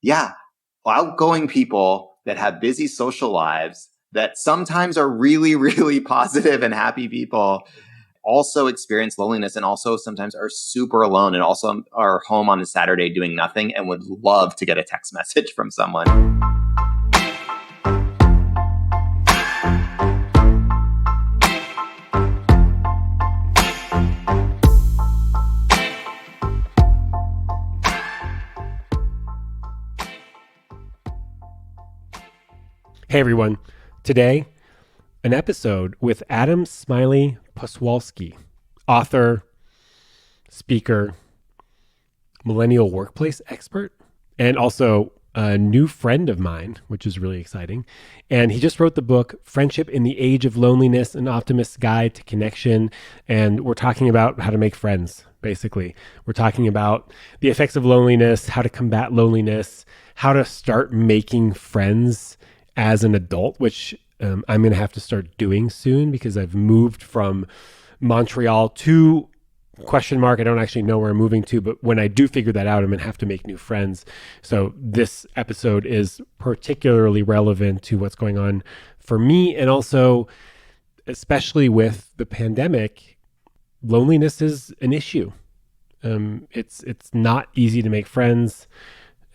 Yeah, outgoing people that have busy social lives that sometimes are really, really positive and happy people also experience loneliness and also sometimes are super alone and also are home on a Saturday doing nothing and would love to get a text message from someone. Hey everyone, today an episode with Adam Smiley Poswolsky, author, speaker, millennial workplace expert, and also a new friend of mine, which is really exciting. And he just wrote the book, Friendship in the Age of Loneliness, An Optimist's Guide to Connection. And we're talking about how to make friends, basically. We're talking about the effects of loneliness, how to combat loneliness, how to start making friends as an adult, which I'm going to have to start doing soon because I've moved from Montreal to ? I don't actually know where I'm moving to, but when I do figure that out, I'm going to have to make new friends. So this episode is particularly relevant to what's going on for me. And also, especially with the pandemic, loneliness is an issue. It's not easy to make friends.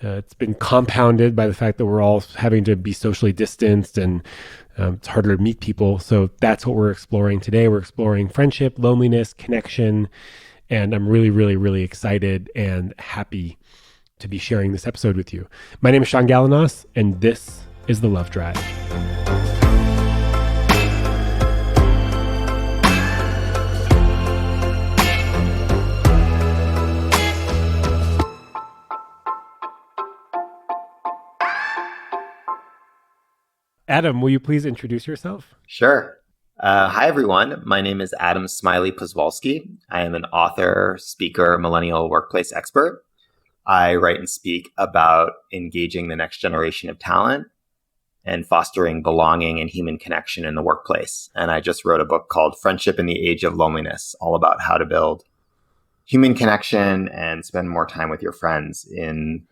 It's been compounded by the fact that we're all having to be socially distanced and it's harder to meet people. So that's what we're exploring today. We're exploring friendship, loneliness, connection, and I'm really, really, really excited and happy to be sharing this episode with you. My name is Shaun, and this is The Love Drive. Adam, will you please introduce yourself? Sure. Hi, everyone. My name is Adam Smiley Poswolsky. I am an author, speaker, millennial workplace expert. I write and speak about engaging the next generation of talent and fostering belonging and human connection in the workplace. And I just wrote a book called Friendship in the Age of Loneliness, all about how to build human connection and spend more time with your friends in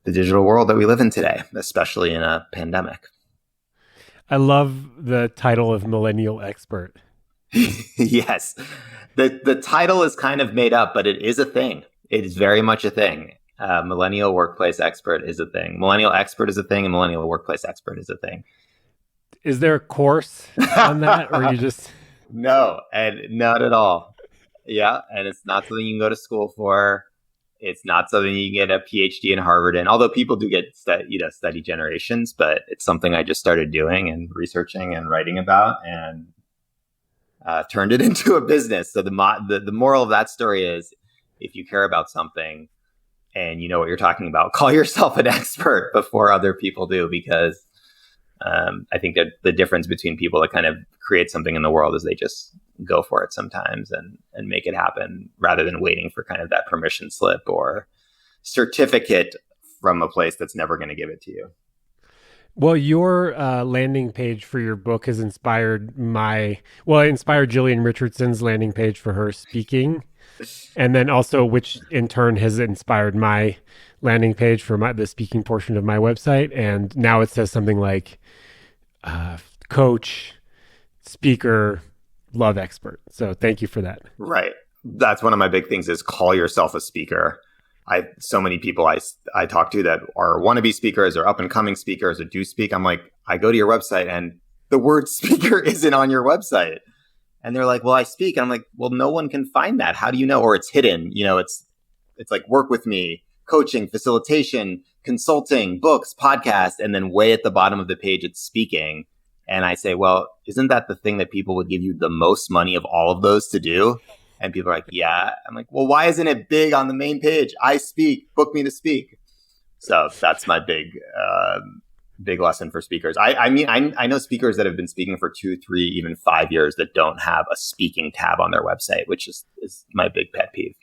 the digital world that we live in today, especially in a pandemic. I love the title of millennial expert. Yes. The title is kind of made up, but it is a thing. It is very much a thing. Millennial workplace expert is a thing. Millennial expert is a thing, and millennial workplace expert is a thing. Is there a course on that, or you just... No, and not at all. Yeah, and it's not something you can go to school for. It's not something you can get a PhD in Harvard in, although people do get study generations, but it's something I just started doing and researching and writing about and turned it into a business. So the moral of that story is if you care about something and you know what you're talking about, call yourself an expert before other people do, because I think that the difference between people that kind of create something in the world is they just go for it sometimes and make it happen rather than waiting for kind of that permission slip or certificate from a place that's never going to give it to you. Well, your landing page for your book has inspired it inspired Jillian Richardson's landing page for her speaking. And then also, which in turn has inspired my landing page for the speaking portion of my website. And now it says something like coach, speaker, love expert. So thank you for that. Right. That's one of my big things is call yourself a speaker. So many people I talk to that are wannabe speakers or up and coming speakers or do speak. I'm like, I go to your website and the word speaker isn't on your website. And they're like, well, I speak. And I'm like, well, no one can find that. How do you know? Or it's hidden. It's like work with me, coaching, facilitation, consulting, books, podcast. And then way at the bottom of the page, it's speaking. And I say, well, isn't that the thing that people would give you the most money of all of those to do? And people are like, yeah. I'm like, well, why isn't it big on the main page? I speak, book me to speak. So that's my big lesson for speakers. I mean, I know speakers that have been speaking for 2, 3, even 5 years that don't have a speaking tab on their website, which is my big pet peeve.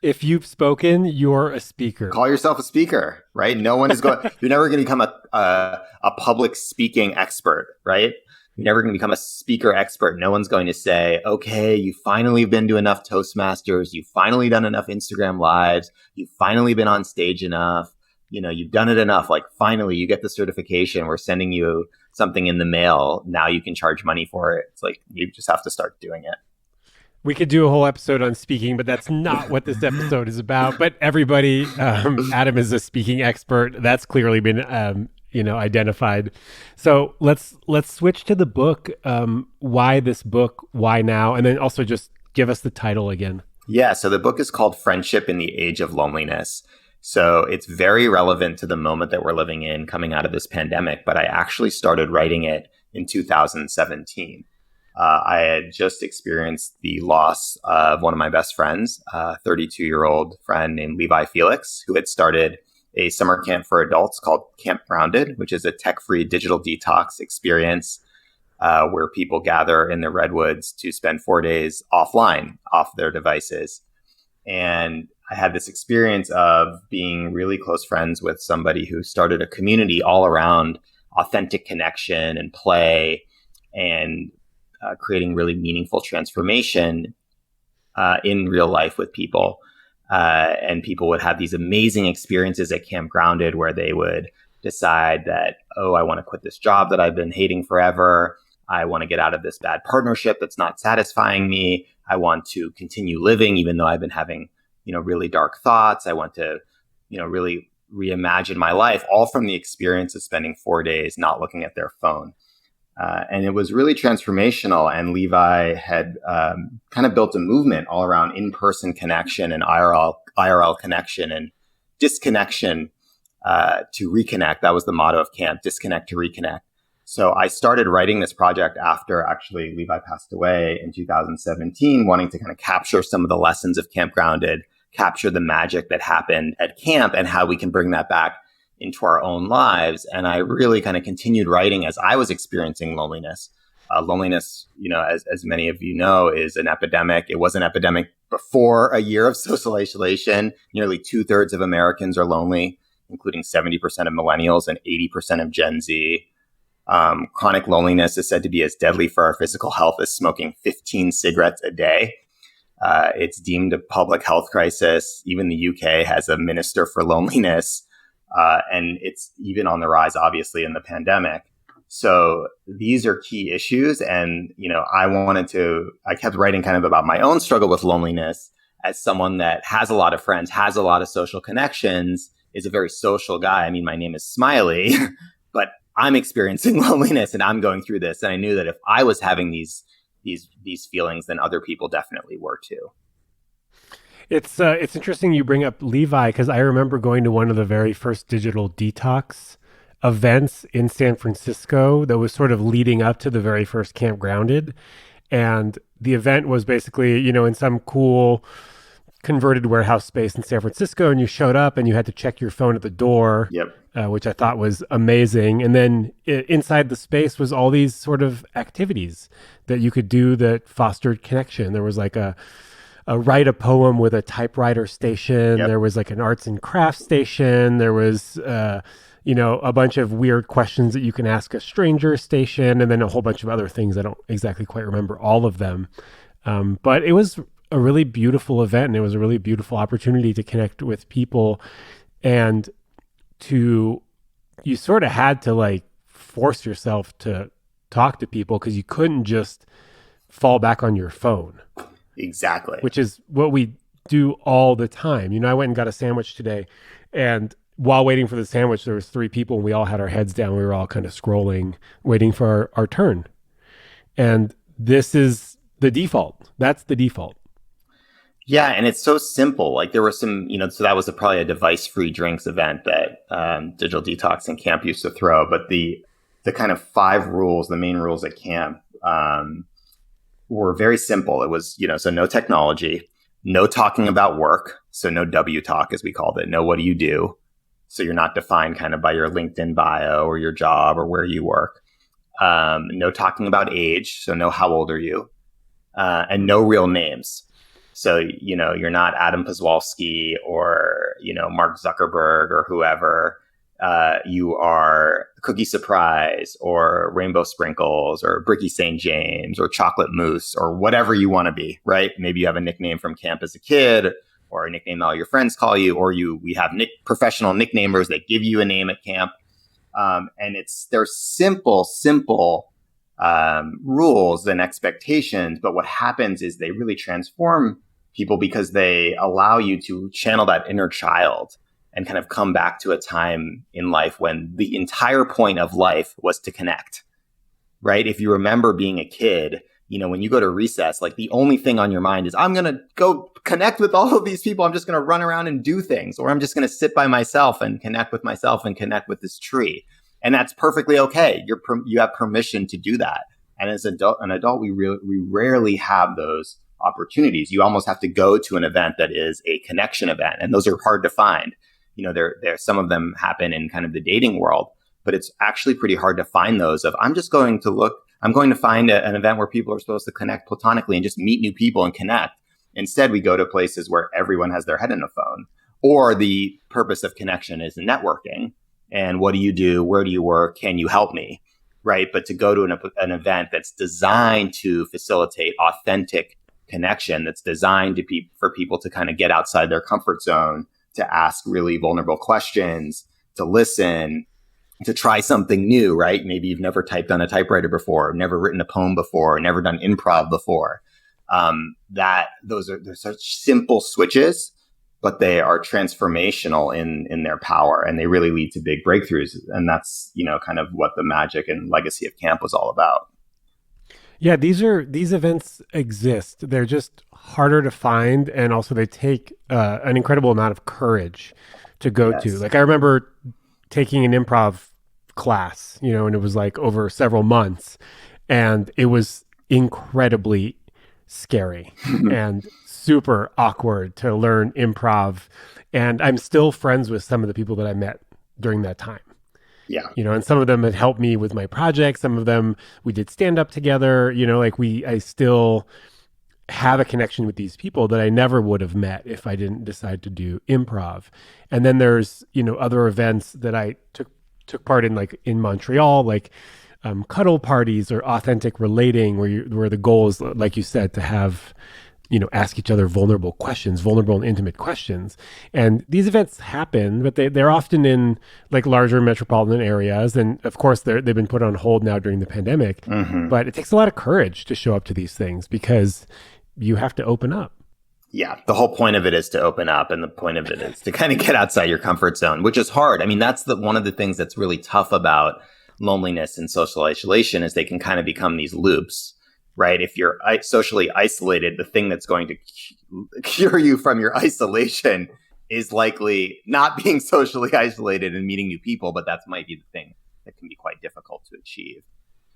If you've spoken, you're a speaker. Call yourself a speaker, right? No one is going, you're never going to become a public speaking expert, right? You're never going to become a speaker expert. No one's going to say, okay, you finally been to enough Toastmasters. You've finally done enough Instagram lives. You've finally been on stage enough. you've done it enough. Like finally you get the certification. We're sending you something in the mail. Now you can charge money for it. It's like, you just have to start doing it. We could do a whole episode on speaking, but that's not what this episode is about. But everybody, Adam is a speaking expert. That's clearly been, identified. So let's switch to the book. Why this book? Why now? And then also just give us the title again. Yeah. So the book is called Friendship in the Age of Loneliness. So it's very relevant to the moment that we're living in coming out of this pandemic. But I actually started writing it in 2017. I had just experienced the loss of one of my best friends, a 32-year-old friend named Levi Felix, who had started a summer camp for adults called Camp Grounded, which is a tech-free digital detox experience where people gather in the redwoods to spend 4 days offline, off their devices. And I had this experience of being really close friends with somebody who started a community all around authentic connection and play and creating really meaningful transformation in real life with people. And people would have these amazing experiences at Camp Grounded where they would decide that, oh, I want to quit this job that I've been hating forever. I want to get out of this bad partnership that's not satisfying me. I want to continue living even though I've been having, really dark thoughts. I want to, really reimagine my life, all from the experience of spending 4 days not looking at their phone. And it was really transformational. And Levi had kind of built a movement all around in-person connection and IRL connection and disconnection to reconnect. That was the motto of camp, disconnect to reconnect. So I started writing this project after actually Levi passed away in 2017, wanting to kind of capture some of the lessons of Camp Grounded, capture the magic that happened at camp and how we can bring that back into our own lives. And I really kind of continued writing as I was experiencing loneliness. Loneliness, as many of you know, is an epidemic. It was an epidemic before a year of social isolation. Nearly 2/3 of Americans are lonely, including 70% of millennials and 80% of Gen Z. Chronic loneliness is said to be as deadly for our physical health as smoking 15 cigarettes a day. It's deemed a public health crisis. Even the UK has a minister for loneliness. And it's even on the rise, obviously, in the pandemic. So these are key issues. And, I kept writing kind of about my own struggle with loneliness as someone that has a lot of friends, has a lot of social connections, is a very social guy. I mean, my name is Smiley, but I'm experiencing loneliness and I'm going through this. And I knew that if I was having these feelings, then other people definitely were too. It's interesting you bring up Levi because I remember going to one of the very first digital detox events in San Francisco that was sort of leading up to the very first Camp Grounded. And the event was basically, in some cool converted warehouse space in San Francisco, and you showed up and you had to check your phone at the door, which I thought was amazing. And then inside the space was all these sort of activities that you could do that fostered connection. There was like a write a poem with a typewriter station. There was like an arts and crafts station. There was, a bunch of weird questions that you can ask a stranger station, and then a whole bunch of other things. I don't exactly quite remember all of them. But it was a really beautiful event, and it was a really beautiful opportunity to connect with people. And you sort of had to like force yourself to talk to people because you couldn't just fall back on your phone. Exactly. Which is what we do all the time. I went and got a sandwich today, and while waiting for the sandwich, there was 3 people and we all had our heads down. We were all kind of scrolling, waiting for our turn. And this is the default. That's the default. Yeah. And it's so simple. Like there were some, so that was probably a device-free drinks event that Digital Detox and camp used to throw. But the kind of 5 rules, the main rules at camp, were very simple. It was, so no technology, no talking about work. So no W talk, as we called it. No, what do you do? So you're not defined kind of by your LinkedIn bio or your job or where you work. No talking about age. So no, how old are you? And no real names. So, you're not Adam Poswolsky or, Mark Zuckerberg or whoever. You are Cookie Surprise or Rainbow Sprinkles or Bricky St. James or Chocolate Mousse or whatever you want to be, right? Maybe you have a nickname from camp as a kid or a nickname all your friends call you, or we have professional nicknamers that give you a name at camp. And they're simple rules and expectations. But what happens is they really transform people because they allow you to channel that inner child and kind of come back to a time in life when the entire point of life was to connect, right? If you remember being a kid, when you go to recess, like the only thing on your mind is, I'm going to go connect with all of these people. I'm just going to run around and do things, or I'm just going to sit by myself and connect with myself and connect with this tree. And that's perfectly okay. You have permission to do that. And as an adult, we rarely have those opportunities. You almost have to go to an event that is a connection event. And those are hard to find. Some of them happen in kind of the dating world, but it's actually pretty hard to find those I'm going to find an event where people are supposed to connect platonically and just meet new people and connect. Instead, we go to places where everyone has their head in a phone, or the purpose of connection is networking. And what do you do? Where do you work? Can you help me? Right. But to go to an event that's designed to facilitate authentic connection, that's designed for people to kind of get outside their comfort zone, to ask really vulnerable questions, to listen, to try something new, right? Maybe you've never typed on a typewriter before, never written a poem before, never done improv before. They're such simple switches, but they are transformational in their power, and they really lead to big breakthroughs. And that's, kind of what the magic and legacy of camp was all about. Yeah, these events exist. They're just harder to find, and also they take an incredible amount of courage to go to. Like, I remember taking an improv class, and it was like over several months, and it was incredibly scary and super awkward to learn improv. And I'm still friends with some of the people that I met during that time. Yeah. And some of them had helped me with my project. Some of them we did stand up together, I still have a connection with these people that I never would have met if I didn't decide to do improv. And then there's, other events that I took part in, like in Montreal, like cuddle parties or authentic relating, where the goal is, like you said, to have, ask each other vulnerable and intimate questions. And these events happen, but they're often in like larger metropolitan areas. And of course, they've been put on hold now during the pandemic. Mm-hmm. But it takes a lot of courage to show up to these things because you have to open up. Yeah, the whole point of it is to open up, and the point of it is to kind of get outside your comfort zone, which is hard. I mean, that's one of the things that's really tough about loneliness and social isolation is they can kind of become these loops. Right? If you're socially isolated, the thing that's going to cure you from your isolation is likely not being socially isolated and meeting new people, but that might be the thing that can be quite difficult to achieve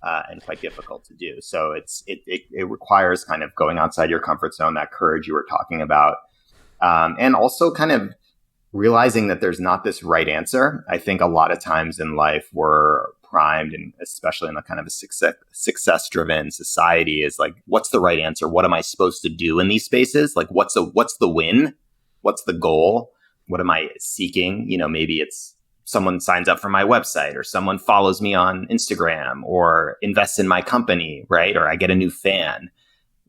and quite difficult to do. So it requires kind of going outside your comfort zone, that courage you were talking about, and also kind of realizing that there's not this right answer. I think a lot of times in life we're primed, and especially in a kind of a success-driven society, is like, what's the right answer? What am I supposed to do in these spaces? Like, what's the win? What's the goal? What am I seeking? Maybe it's someone signs up for my website, or someone follows me on Instagram, or invests in my company, right? Or I get a new fan.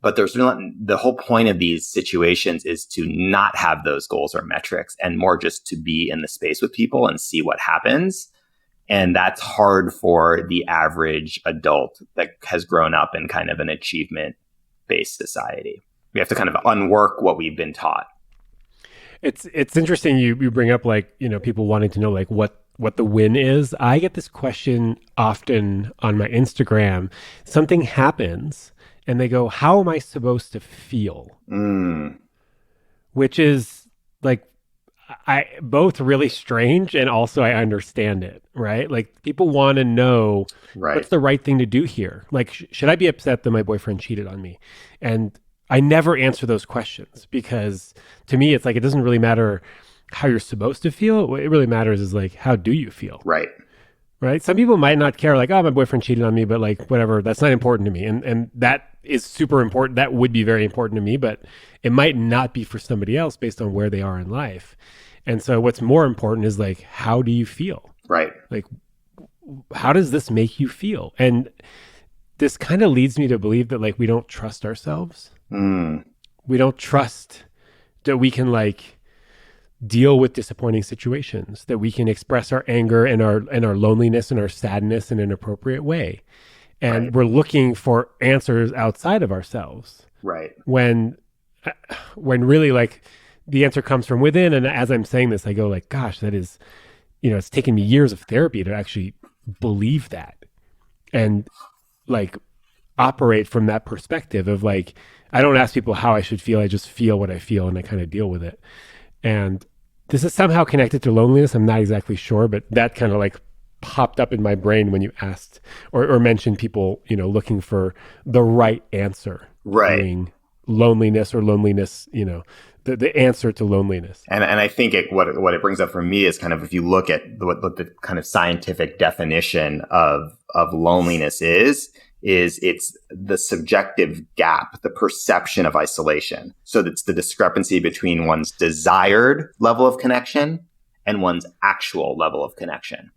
But the whole point of these situations is to not have those goals or metrics, and more just to be in the space with people and see what happens. And that's hard for the average adult that has grown up in kind of an achievement-based society. We have to kind of unwork what we've been taught. It's interesting you bring up, like, people wanting to know like what the win is. I get this question often on my Instagram. Something happens and they go, how am I supposed to feel? Which is like, both really strange, and also I understand it, right? Like, people want to know, right, what's the right thing to do here? Like, should I be upset that my boyfriend cheated on me? And I never answer those questions, because to me, it's like, it doesn't really matter how you're supposed to feel. What it really matters is like, how do you feel? Right. Right. Some people might not care, like, oh, my boyfriend cheated on me, but like, whatever, that's not important to me. And that is super important. That would be very important to me, but it might not be for somebody else based on where they are in life. And so what's more important is like, how do you feel? Right. Like, how does this make you feel? And this kind of leads me to believe that like, we don't trust ourselves. We don't trust that we can like deal with disappointing situations, that we can express our anger and our loneliness and our sadness in an appropriate way. And Right. we're looking for answers outside of ourselves Right. when really like the answer comes from within. And as I'm saying this, I go like, gosh, that is, it's taken me years of therapy to actually believe that and like operate from that perspective of like, I don't ask people how I should feel. I just feel what I feel and I kind of deal with it. And this is somehow connected to loneliness. I'm not exactly sure, but that kind of like popped up in my brain when you asked or mentioned people, looking for the right answer. Right. Loneliness or loneliness, the answer to loneliness. And I think what it brings up for me is kind of, if you look at what the kind of scientific definition of loneliness is it's the subjective gap, the perception of isolation. So it's the discrepancy between one's desired level of connection and one's actual level of connection.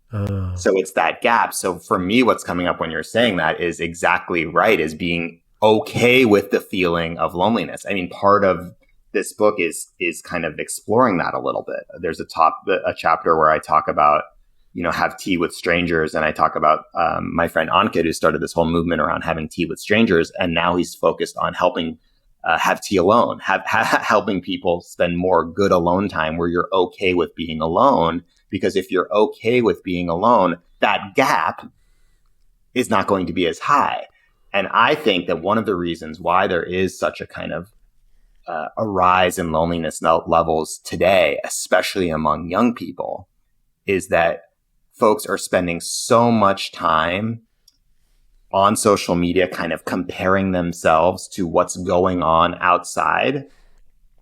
So it's that gap. So for me, what's coming up when you're saying that is exactly right, is being okay with the feeling of loneliness. I mean, part of this book is kind of exploring that a little bit. There's a chapter where I talk about, have tea with strangers. And I talk about my friend Ankit, who started this whole movement around having tea with strangers. And now he's focused on helping have tea alone, helping people spend more good alone time where you're okay with being alone. Because if you're okay with being alone, that gap is not going to be as high. And I think that one of the reasons why there is such a kind of a rise in loneliness levels today, especially among young people, is that folks are spending so much time on social media kind of comparing themselves to what's going on outside,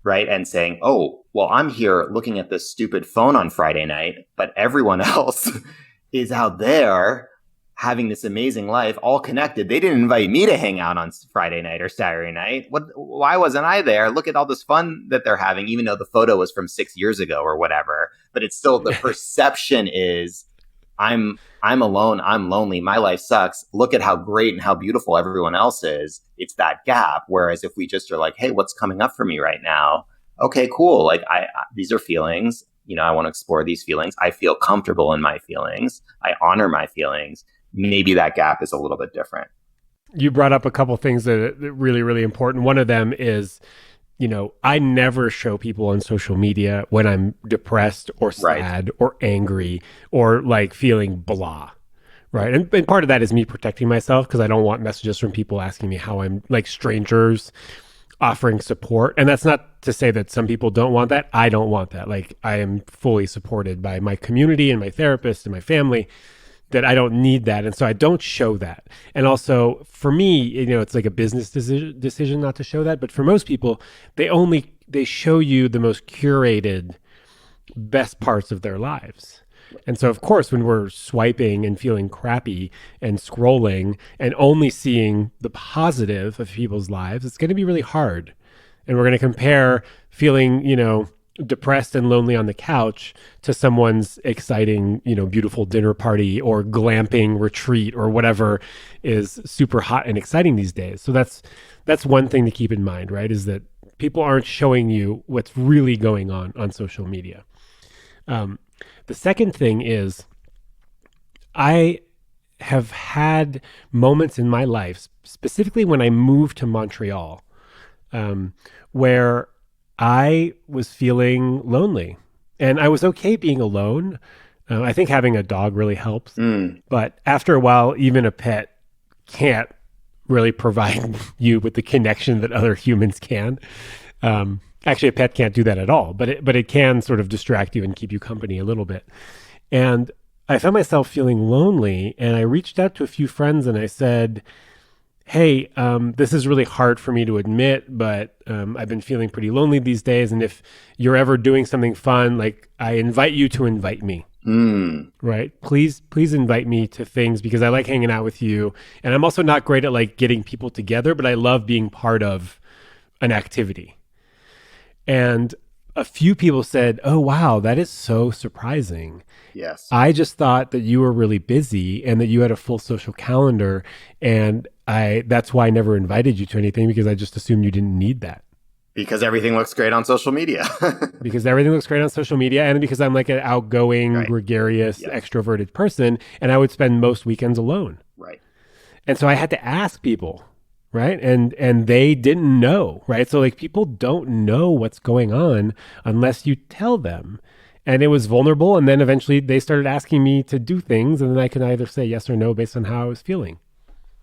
right? And saying, oh, well, I'm here looking at this stupid phone on Friday night, but everyone else is out there having this amazing life, all connected. They didn't invite me to hang out on Friday night or Saturday night. Why wasn't I there? Look at all this fun that they're having, even though the photo was from 6 years ago or whatever. But it's still, the perception is, I'm alone. I'm lonely. My life sucks. Look at how great and how beautiful everyone else is. It's that gap. Whereas if we just are like, hey, what's coming up for me right now? Okay, cool. Like these are feelings, I want to explore these feelings. I feel comfortable in my feelings. I honor my feelings. Maybe that gap is a little bit different. You brought up a couple things that are really, really important. One of them is, I never show people on social media when I'm depressed or sad or angry or like feeling blah. Right. And part of that is me protecting myself because I don't want messages from people asking me how I'm, like strangers offering support. And that's not to say that some people don't want that. I don't want that. Like, I am fully supported by my community and my therapist and my family, that I don't need that. And so I don't show that. And also for me, it's like a business decision not to show that. But for most people, they show you the most curated, best parts of their lives. And so, of course, when we're swiping and feeling crappy and scrolling and only seeing the positive of people's lives, it's going to be really hard. And we're going to compare feeling, depressed and lonely on the couch to someone's exciting, beautiful dinner party or glamping retreat or whatever is super hot and exciting these days. So that's one thing to keep in mind, right? Is that people aren't showing you what's really going on social media. The second thing is, I have had moments in my life, specifically when I moved to Montreal, where I was feeling lonely, and I was okay being alone. I think having a dog really helps, but after a while, even a pet can't really provide you with the connection that other humans can. Actually, a pet can't do that at all, but it can sort of distract you and keep you company a little bit. And I found myself feeling lonely, and I reached out to a few friends and I said, hey, this is really hard for me to admit, but I've been feeling pretty lonely these days. And if you're ever doing something fun, like, I invite you to invite me. Right? Please invite me to things because I like hanging out with you. And I'm also not great at like getting people together, but I love being part of an activity. And a few people said, oh, wow, that is so surprising. Yes. I just thought that you were really busy and that you had a full social calendar. And that's why I never invited you to anything, because I just assumed you didn't need that. Because everything looks great on social media. Because everything looks great on social media, and because I'm like an outgoing, Right. gregarious, Yes. extroverted person, and I would spend most weekends alone. Right. And so I had to ask people, right? And they didn't know, right? So like people don't know what's going on unless you tell them. And it was vulnerable, and then eventually they started asking me to do things, and then I could either say yes or no based on how I was feeling.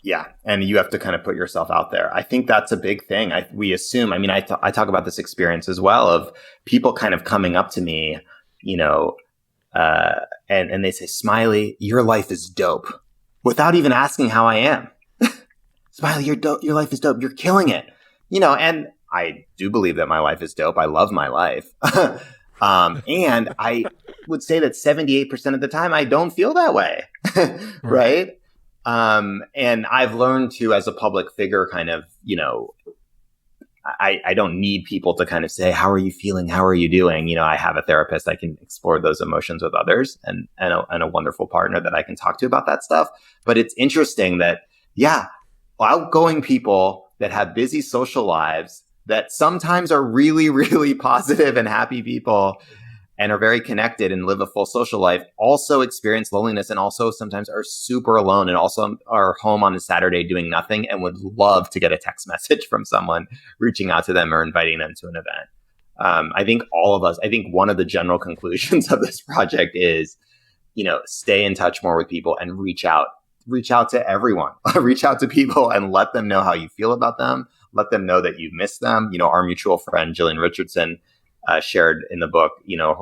Yeah. And you have to kind of put yourself out there. I think that's a big thing. We assume, I talk about this experience as well of people kind of coming up to me, and they say, Smiley, your life is dope, without even asking how I am. Smiley, you're dope. Your life is dope. You're killing it. And I do believe that my life is dope. I love my life. And I would say that 78% of the time I don't feel that way. Right. And I've learned to, as a public figure, kind of, I don't need people to kind of say, how are you feeling? How are you doing? I have a therapist. I can explore those emotions with others and a wonderful partner that I can talk to about that stuff. But it's interesting that, outgoing people that have busy social lives that sometimes are really, really positive and happy people and are very connected and live a full social life, also experience loneliness and also sometimes are super alone and also are home on a Saturday doing nothing and would love to get a text message from someone reaching out to them or inviting them to an event. I think one of the general conclusions of this project is, stay in touch more with people and reach out to everyone, reach out to people and let them know how you feel about them. Let them know that you miss them. Our mutual friend, Jillian Richardson, shared in the book,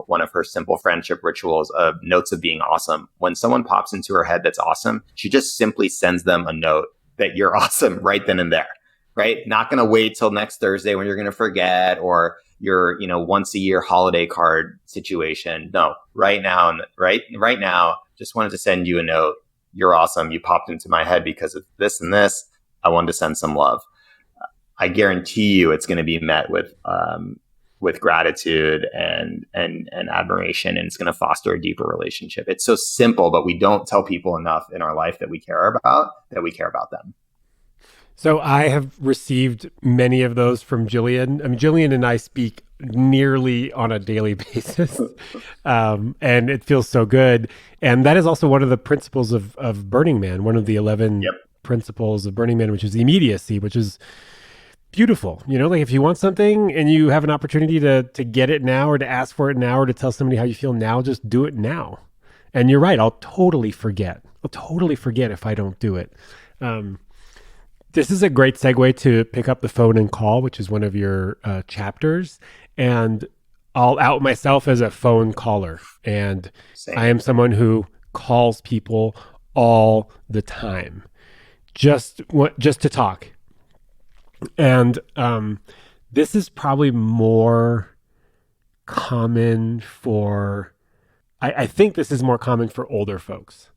one of her simple friendship rituals of notes of being awesome. When someone pops into her head that's awesome, she just simply sends them a note that you're awesome right then and there, right? Not going to wait till next Thursday when you're going to forget or your, once a year holiday card situation. No, right now, right now, just wanted to send you a note. You're awesome. You popped into my head because of this and this. I wanted to send some love. I guarantee you it's going to be met with gratitude and admiration, and it's going to foster a deeper relationship. It's so simple, but we don't tell people enough in our life that we care about them. So I have received many of those from Jillian. I mean, Jillian and I speak nearly on a daily basis, and it feels so good. And that is also one of the principles of Burning Man, one of the 11 principles of Burning Man, which is immediacy, which is beautiful. Like if you want something and you have an opportunity to get it now or to ask for it now or to tell somebody how you feel now, just do it now. And you're right. I'll totally forget if I don't do it. This is a great segue to pick up the phone and call, which is one of your chapters. And I'll out myself as a phone caller. And Same. I am someone who calls people all the time, just to talk. And this is probably more common for, I think this is more common for older folks,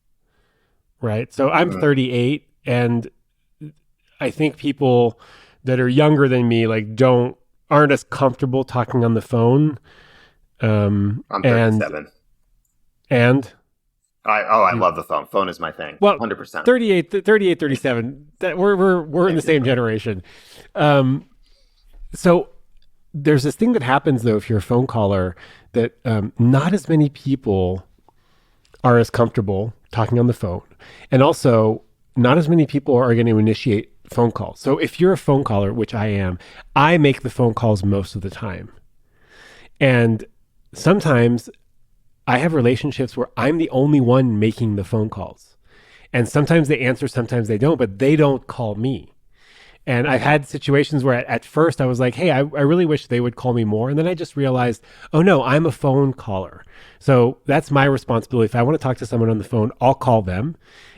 right? So I'm 38, and I think people that are younger than me aren't as comfortable talking on the phone. I'm 37. And I love the phone. Phone is my thing. Well, 100%. 37. That we're in the same generation. So there's this thing that happens though if you're a phone caller that not as many people are as comfortable talking on the phone, and also not as many people are going to initiate phone calls. So if you're a phone caller, which I am, I make the phone calls most of the time, and sometimes I have relationships where I'm the only one making the phone calls. And sometimes they answer, sometimes they don't, but they don't call me. And I've had situations where at first I was like, hey, I really wish they would call me more. And then I just realized, oh no, I'm a phone caller. So that's my responsibility. If I want to talk to someone on the phone, I'll call them.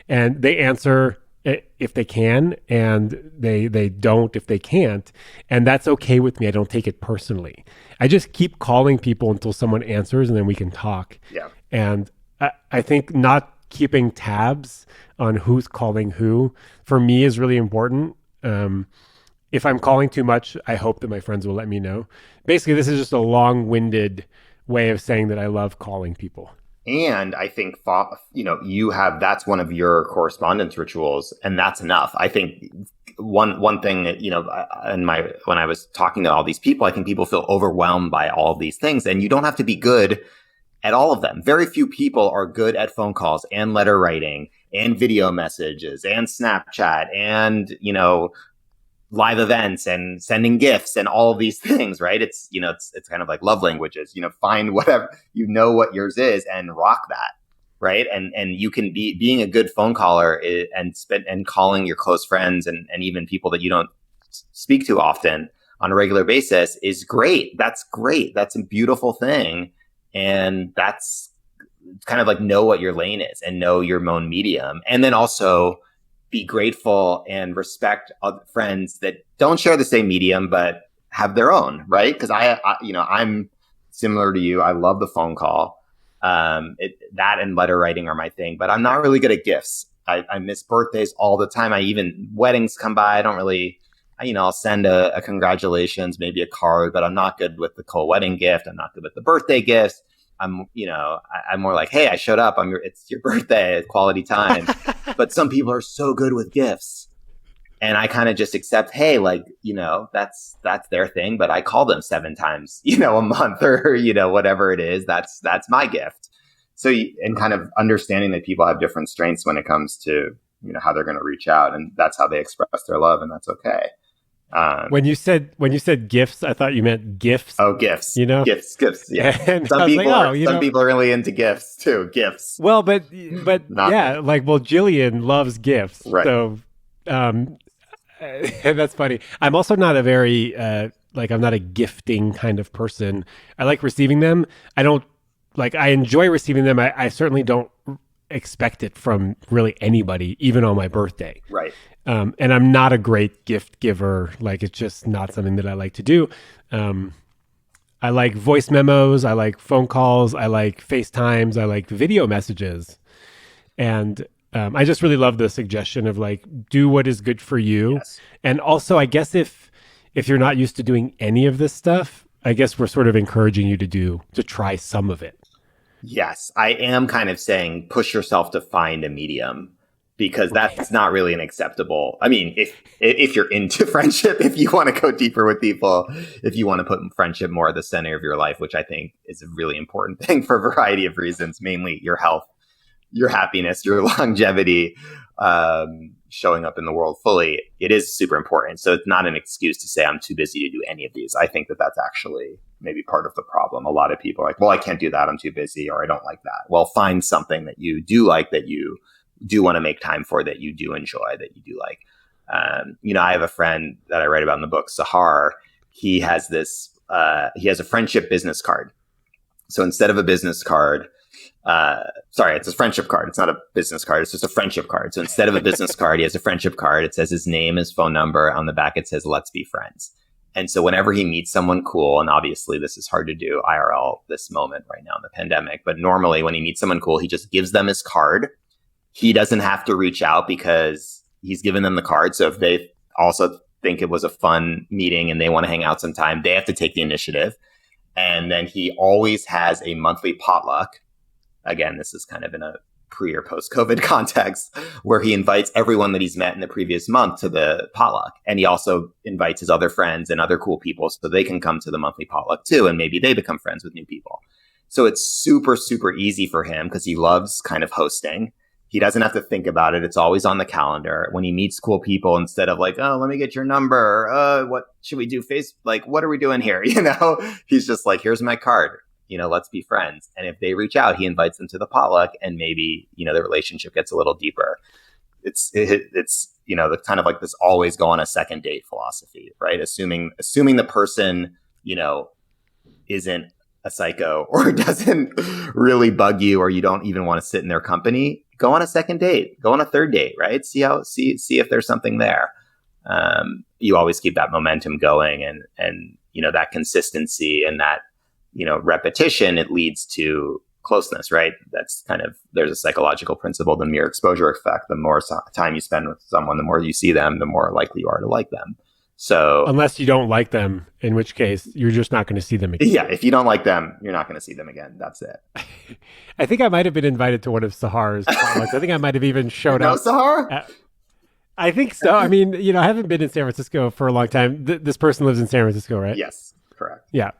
And they answer if they can, and they don't if they can't. And that's okay with me. I don't take it personally. I just keep calling people until someone answers, and then we can talk. Yeah. And I think not keeping tabs on who's calling who for me is really important. If I'm calling too much, I hope that my friends will let me know. Basically, this is just a long-winded way of saying that I love calling people. And I think, that's one of your correspondence rituals, and that's enough. I think one thing that, when I was talking to all these people, I think people feel overwhelmed by all of these things, and you don't have to be good at all of them. Very few people are good at phone calls and letter writing and video messages and Snapchat and, live events and sending gifts and all of these things, right? It's kind of like love languages, find whatever, what yours is and rock that. Right. And you can being a good phone caller and calling your close friends and even people that you don't speak to often on a regular basis is great. That's great. That's a beautiful thing. And that's kind of like know what your lane is and know your own medium. And then also be grateful and respect other friends that don't share the same medium, but have their own, right? Because I'm similar to you. I love the phone call. That and letter writing are my thing, but I'm not really good at gifts. I miss birthdays all the time. Weddings come by. I don't really, I'll send a congratulations, maybe a card, but I'm not good with the cold wedding gift. I'm not good with the birthday gifts. I'm more like, hey, I showed up. It's your birthday, quality time. But some people are so good with gifts. And I kind of just accept, hey, that's their thing, but I call them 7 times, a month or, whatever it is, that's my gift. So, and kind of understanding that people have different strengths when it comes to, how they're going to reach out, and that's how they express their love, and that's okay. When you said gifts, I thought you meant gifts. Oh, gifts, gifts. Yeah. And some people are really into gifts too. Gifts. Well, but Jillian loves gifts. Right. So, that's funny. I'm also not a very, I'm not a gifting kind of person. I like receiving them. I enjoy receiving them. I certainly don't expect it from really anybody, even on my birthday. Right. And I'm not a great gift giver. It's just not something that I like to do. I like voice memos. I like phone calls. I like FaceTimes. I like video messages. And I just really love the suggestion of do what is good for you. Yes. And also, I guess if you're not used to doing any of this stuff, I guess we're sort of encouraging you to try some of it. Yes, I am kind of saying push yourself to find a medium, because that's not really an acceptable. I mean, if you're into friendship, if you want to go deeper with people, if you want to put friendship more at the center of your life, which I think is a really important thing for a variety of reasons, mainly your health, your happiness, your longevity, showing up in the world fully, it is super important. So it's not an excuse to say I'm too busy to do any of these. I think that that's actually maybe part of the problem. A lot of people are like, well, I can't do that, I'm too busy, or I don't like that. Well, find something that you do like, that you do want to make time for, that you do enjoy, that you do like. I have a friend that I write about in the book, Sahar. He has a friendship business card. So instead of a business card, it's a friendship card. It's not a business card. It's just a friendship card. So instead of a business card, he has a friendship card. It says his name, his phone number. On the back, it says, let's be friends. And so whenever he meets someone cool, and obviously this is hard to do IRL this moment right now in the pandemic, but normally when he meets someone cool, he just gives them his card. He doesn't have to reach out because he's given them the card. So if they also think it was a fun meeting and they want to hang out sometime, they have to take the initiative. And then he always has a monthly potluck. Again, this is kind of in a pre or post-COVID context, where he invites everyone that he's met in the previous month to the potluck. And he also invites his other friends and other cool people so they can come to the monthly potluck too. And maybe they become friends with new people. So it's super, super easy for him because he loves kind of hosting. He doesn't have to think about it. It's always on the calendar. When he meets cool people, instead of like, oh, let me get your number. What should we do? What are we doing here? He's just like, here's my card. Let's be friends. And if they reach out, he invites them to the potluck, and maybe, the relationship gets a little deeper. It's the kind of like this always go on a second date philosophy, right? Assuming the person, isn't a psycho or doesn't really bug you, or you don't even want to sit in their company, go on a second date, go on a third date, right? See if there's something there. You always keep that momentum going, and that consistency and that, repetition, it leads to closeness, right? That's kind of, there's a psychological principle, the mere exposure effect. The more time you spend with someone, the more you see them, the more likely you are to like them. So unless you don't like them, in which case you're just not going to see them again. Yeah. If you don't like them, you're not going to see them again. That's it. I think I might have been invited to one of Sahar's potlucks. I think I might have even showed up. Sahar? I think so. I mean, I haven't been in San Francisco for a long time. This person lives in San Francisco, right? Yes, correct. Yeah.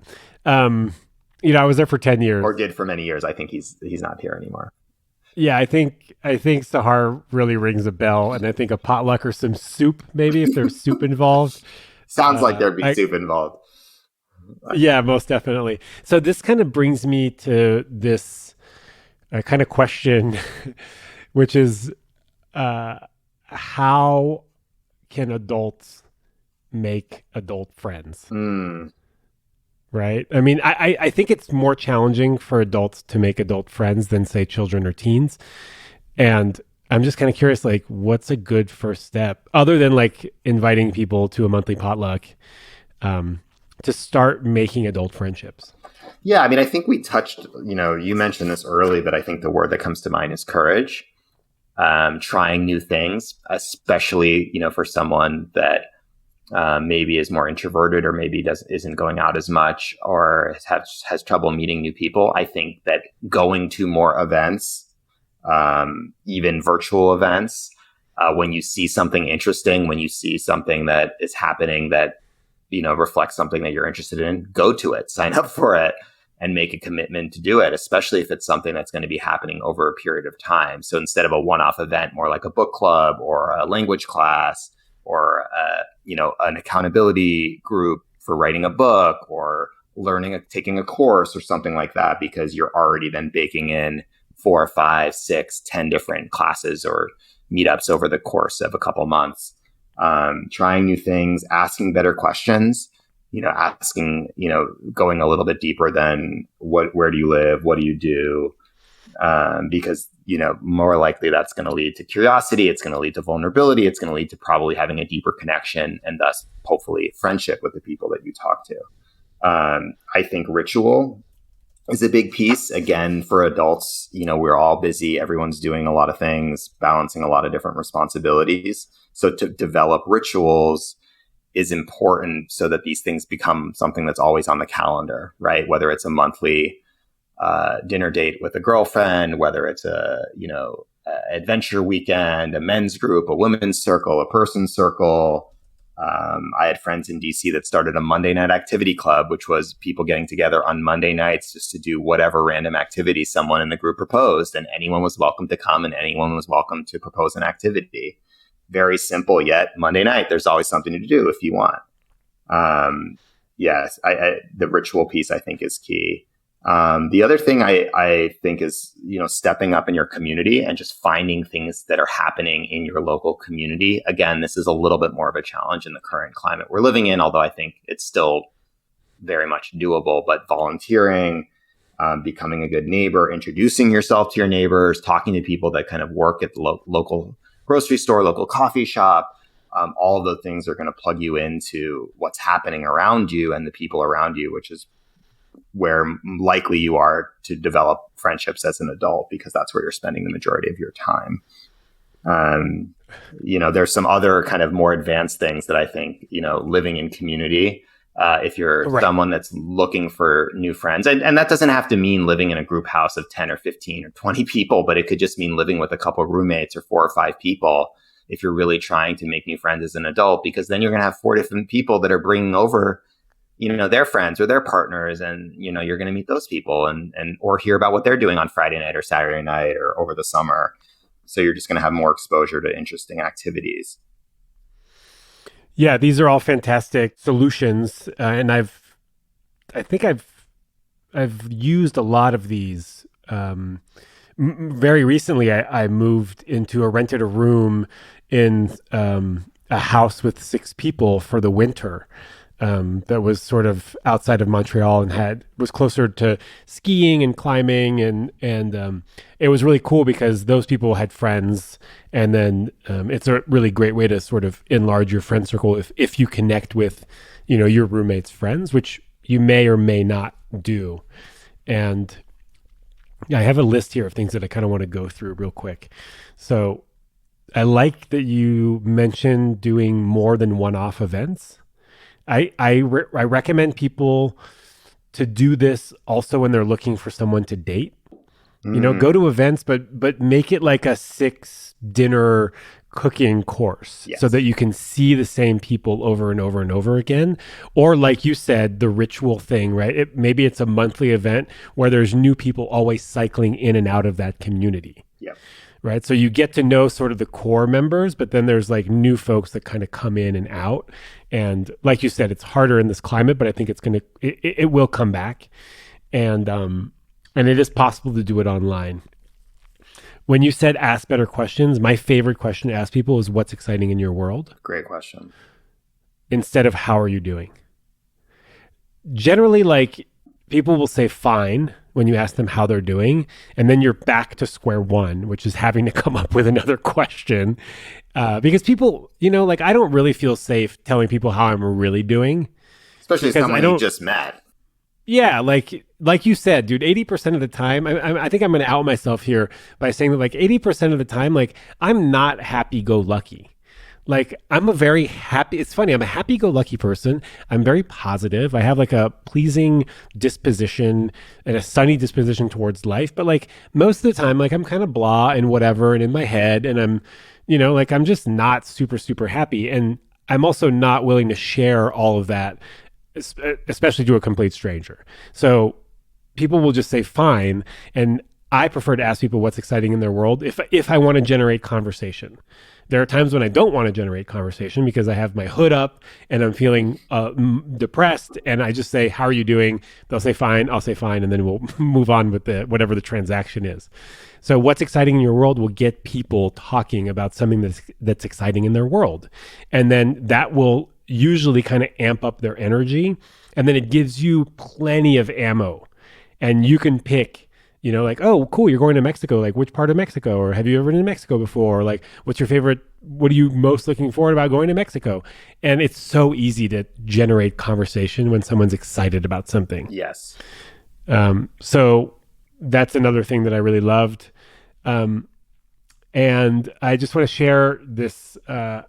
Um, I was there for 10 years. Or did for many years. I think he's not here anymore. Yeah, I think Sahar really rings a bell, and I think a potluck or some soup, maybe if there's soup involved. Sounds like there'd be soup involved. Yeah, most definitely. So this kind of brings me to this kind of question, which is how can adults make adult friends? Right? I mean, I think it's more challenging for adults to make adult friends than, say, children or teens. And I'm just kind of curious, like, what's a good first step other than like inviting people to a monthly potluck to start making adult friendships? Yeah, I mean, I think we touched, you mentioned this early, but I think the word that comes to mind is courage. Trying new things, especially, for someone that maybe is more introverted or maybe isn't going out as much or has trouble meeting new people. I think that going to more events, even virtual events, when you see something interesting, when you see something that is happening that, reflects something that you're interested in, go to it, sign up for it, and make a commitment to do it, especially if it's something that's going to be happening over a period of time. So instead of a one-off event, more like a book club or a language class or, an accountability group for writing a book or taking a course or something like that, because you're already then baking in 4, 5, 6, 10 different classes or meetups over the course of a couple months. Trying new things, asking better questions, asking, going a little bit deeper than where do you live? What do you do? Because, more likely that's going to lead to curiosity. It's going to lead to vulnerability. It's going to lead to probably having a deeper connection and thus hopefully friendship with the people that you talk to. I think ritual is a big piece. Again, for adults, we're all busy. Everyone's doing a lot of things, balancing a lot of different responsibilities. So to develop rituals is important so that these things become something that's always on the calendar, right? Whether it's a monthly dinner date with a girlfriend, whether it's a adventure weekend, a men's group, a women's circle, a person's circle. I had friends in DC that started a Monday night activity club, which was people getting together on Monday nights just to do whatever random activity someone in the group proposed, and anyone was welcome to come and anyone was welcome to propose an activity. Very simple, yet Monday night there's always something to do if you want. Yes, the ritual piece I think is key. The other thing I think is, stepping up in your community and just finding things that are happening in your local community. Again, this is a little bit more of a challenge in the current climate we're living in, although I think it's still very much doable. But volunteering, becoming a good neighbor, introducing yourself to your neighbors, talking to people that kind of work at the local grocery store, local coffee shop. All of those things are going to plug you into what's happening around you and the people around you, which is where likely you are to develop friendships as an adult, because that's where you're spending the majority of your time. There's some other kind of more advanced things that I think, living in community, if you're someone that's looking for new friends, and that doesn't have to mean living in a group house of 10 or 15 or 20 people, but it could just mean living with a couple of roommates or 4 or 5 people. If you're really trying to make new friends as an adult, because then you're going to have 4 different people that are bringing over their friends or their partners, and, you're going to meet those people and or hear about what they're doing on Friday night or Saturday night or over the summer. So you're just going to have more exposure to interesting activities. Yeah, these are all fantastic solutions. And I think I've used a lot of these. Very recently, I rented a room in a house with 6 people for the winter. That was sort of outside of Montreal and was closer to skiing and climbing, and it was really cool because those people had friends, and then it's a really great way to sort of enlarge your friend circle if you connect with your roommate's friends, which you may or may not do. And I have a list here of things that I kind of want to go through real quick. So I like that you mentioned doing more than one-off events. I recommend people to do this also when they're looking for someone to date. Go to events, but make it like a 6 dinner cooking course Yes. so that you can see the same people over and over and over again. Or like you said, the ritual thing, right? Maybe it's a monthly event where there's new people always cycling in and out of that community. Yep. Right. So you get to know sort of the core members, but then there's like new folks that kind of come in and out. And like you said, it's harder in this climate, but I think it will come back. And it is possible to do it online. When you said ask better questions, my favorite question to ask people is what's exciting in your world? Great question. Instead of how are you doing? Generally, like people will say fine when you ask them how they're doing. And then you're back to square one, which is having to come up with another question. Because people, like I don't really feel safe telling people how I'm really doing. Especially someone you just met. Yeah, like you said, dude, 80% of the time, I think I'm going to out myself here by saying that like 80% of the time, like I'm not happy-go-lucky. Like I'm it's funny, I'm a happy-go-lucky person. I'm very positive. I have like a pleasing disposition and a sunny disposition towards life. But like most of the time, like I'm kind of blah and whatever and in my head. And I'm, like I'm just not super, super happy. And I'm also not willing to share all of that, especially to a complete stranger. So people will just say fine. And I prefer to ask people what's exciting in their world if I want to generate conversation. There are times when I don't want to generate conversation because I have my hood up and I'm feeling depressed, and I just say, how are you doing? They'll say fine, I'll say fine, and then we'll move on with whatever the transaction is. So what's exciting in your world will get people talking about something that's exciting in their world. And then that will usually kind of amp up their energy, and then it gives you plenty of ammo. And you can pick, like, oh, cool, you're going to Mexico. Like, which part of Mexico? Or have you ever been to Mexico before? Or like, what's your favorite? What are you most looking forward about going to Mexico? And it's so easy to generate conversation when someone's excited about something. Yes. So that's another thing that I really loved. And I just want to share this. I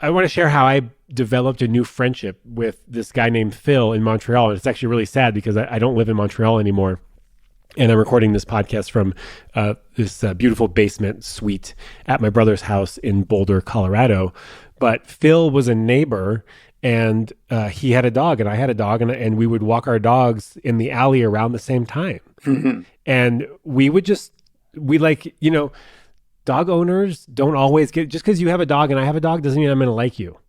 want to share how I developed a new friendship with this guy named Phil in Montreal. And it's actually really sad because I don't live in Montreal anymore. And I'm recording this podcast from this beautiful basement suite at my brother's house in Boulder, Colorado. But Phil was a neighbor, and he had a dog, and I had a dog, and we would walk our dogs in the alley around the same time. And dog owners don't always just because you have a dog and I have a dog doesn't mean I'm going to like you.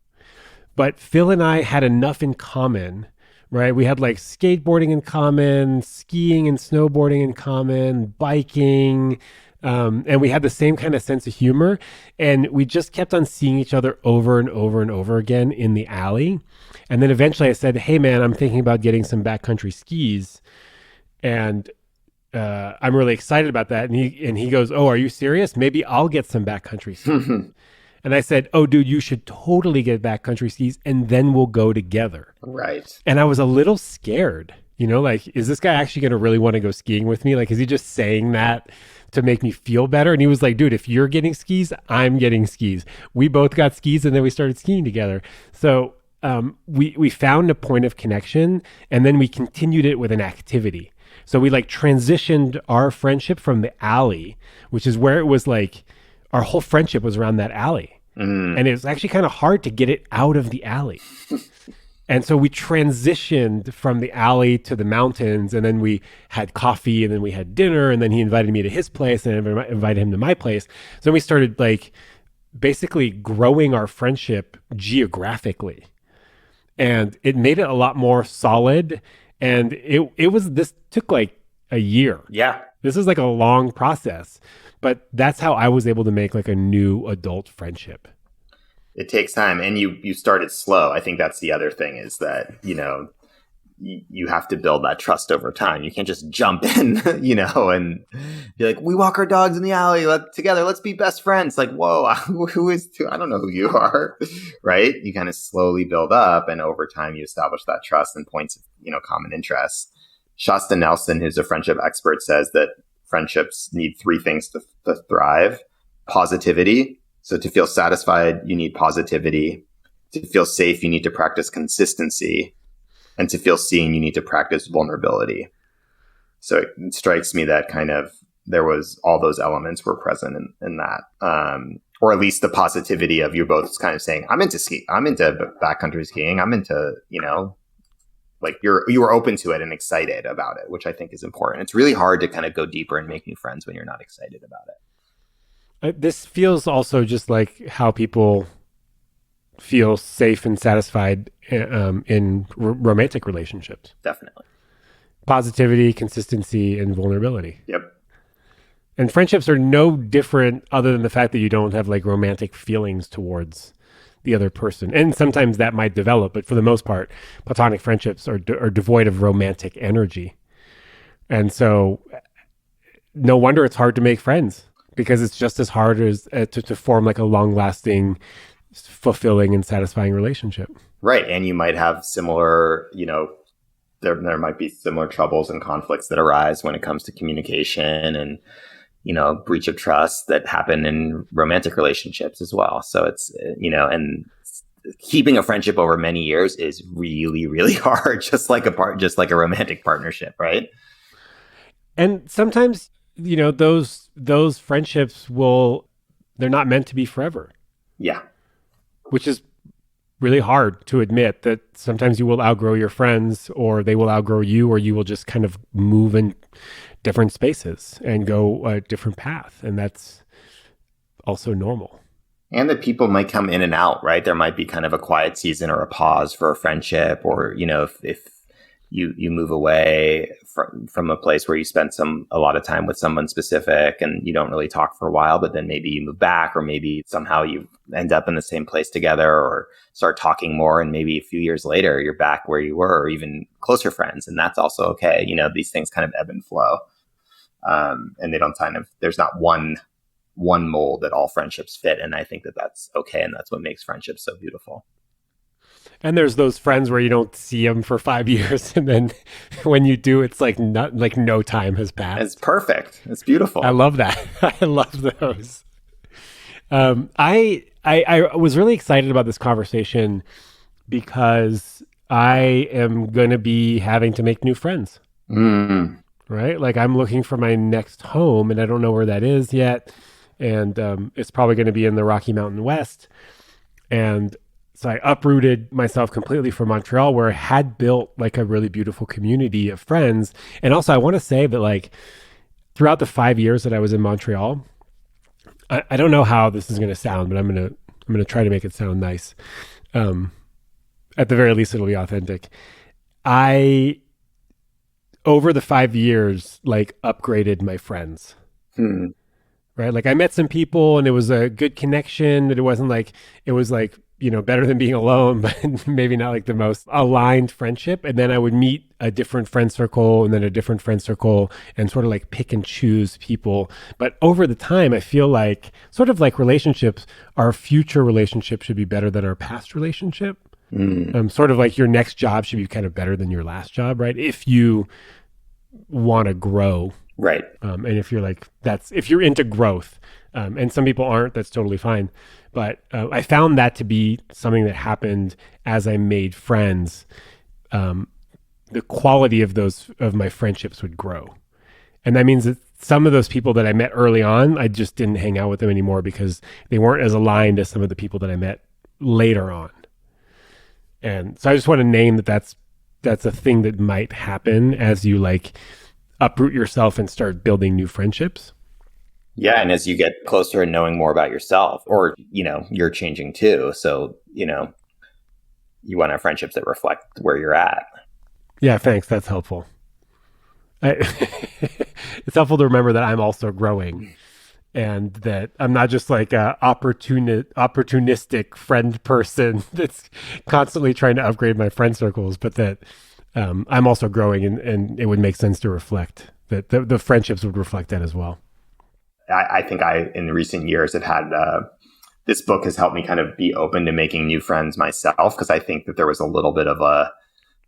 But Phil and I had enough in common. Right. We had like skateboarding in common, skiing and snowboarding in common, biking. And we had the same kind of sense of humor. And we just kept on seeing each other over and over and over again in the alley. And then eventually I said, hey, man, I'm thinking about getting some backcountry skis. And I'm really excited about that. And he goes, oh, are you serious? Maybe I'll get some backcountry skis. And I said, oh, dude, you should totally get backcountry skis and then we'll go together. Right. And I was a little scared, like, is this guy actually going to really want to go skiing with me? Like, is he just saying that to make me feel better? And he was like, dude, if you're getting skis, I'm getting skis. We both got skis and then we started skiing together. So we found a point of connection and then we continued it with an activity. So we like transitioned our friendship from the alley, which is where it was like, our whole friendship was around that alley. And it was actually kind of hard to get it out of the alley. And so we transitioned from the alley to the mountains, and then we had coffee, and then we had dinner, and then he invited me to his place, and I invited him to my place. So we started like basically growing our friendship geographically. And it made it a lot more solid. And this took like a year. Yeah. This is like a long process. But that's how I was able to make like a new adult friendship. It takes time, and you started slow. I think that's the other thing is that, you have to build that trust over time. You can't just jump in, and be like, we walk our dogs in the alley together. Let's be best friends. Like, whoa, I don't know who you are, right? You kind of slowly build up, and over time you establish that trust and points of, common interests. Shasta Nelson, who's a friendship expert, says that friendships need three things to thrive. Positivity. So to feel satisfied, you need positivity. To feel safe, you need to practice consistency. And to feel seen, you need to practice vulnerability. So it strikes me that kind of there was all those elements were present in that. or at least the positivity of you both kind of saying, I'm into ski, I'm into backcountry skiing, I'm into, like you were open to it and excited about it, which I think is important. It's really hard to kind of go deeper and make new friends when you're not excited about it. This feels also just like how people feel safe and satisfied in romantic relationships. Definitely. Positivity, consistency, and vulnerability. Yep. And friendships are no different other than the fact that you don't have like romantic feelings towards the other person. And sometimes that might develop, but for the most part, platonic friendships are devoid of romantic energy. And so no wonder it's hard to make friends, because it's just as hard as to form like a long-lasting, fulfilling and satisfying relationship. Right. And you might have similar, there might be similar troubles and conflicts that arise when it comes to communication and, breach of trust that happen in romantic relationships as well. So it's, and keeping a friendship over many years is really, really hard, just like a romantic partnership. Right. And sometimes, those friendships they're not meant to be forever. Yeah. Which is really hard to admit, that sometimes you will outgrow your friends, or they will outgrow you, or you will just kind of move in different spaces and go a different path. And that's also normal. And that people might come in and out, right? There might be kind of a quiet season or a pause for a friendship, or, if you move away from a place where you spent a lot of time with someone specific and you don't really talk for a while, but then maybe you move back, or maybe somehow you end up in the same place together or start talking more. And maybe a few years later, you're back where you were, or even closer friends. And that's also okay. These things kind of ebb and flow. And they don't there's not one mold that all friendships fit. And I think that that's okay. And that's what makes friendships so beautiful. And there's those friends where you don't see them for 5 years, and then when you do, it's like no time has passed. It's perfect. It's beautiful. I love that. I love those. I was really excited about this conversation because I am going to be having to make new friends. Right? Like, I'm looking for my next home, and I don't know where that is yet. And it's probably going to be in the Rocky Mountain West. And so I uprooted myself completely from Montreal, where I had built like a really beautiful community of friends. And also, I want to say that like throughout the 5 years that I was in Montreal, I don't know how this is going to sound, but I'm going to try to make it sound nice. At the very least, it'll be authentic. Over the 5 years, like upgraded my friends. Right? Like, I met some people and it was a good connection, and it was like, better than being alone, but maybe not like the most aligned friendship. And then I would meet a different friend circle, and then a different friend circle, and sort of like pick and choose people. But over the time, I feel like sort of like relationships, our future relationship should be better than our past relationship. Sort of like your next job should be kind of better than your last job, right? If you want to grow. Right. And if you're if you're into growth, and some people aren't, that's totally fine. But I found that to be something that happened as I made friends. The quality of my friendships would grow. And that means that some of those people that I met early on, I just didn't hang out with them anymore because they weren't as aligned as some of the people that I met later on. And so I just want to name that's a thing that might happen as you like uproot yourself and start building new friendships. Yeah. And as you get closer and knowing more about yourself, or, you're changing too. So, you want to have friendships that reflect where you're at. Yeah, thanks. That's helpful. It's helpful to remember that I'm also growing, and that I'm not just like a opportunistic friend person that's constantly trying to upgrade my friend circles, but that I'm also growing, and it would make sense to reflect that the friendships would reflect that as well. I think in recent years, have had this book has helped me kind of be open to making new friends myself, because I think that there was a little bit of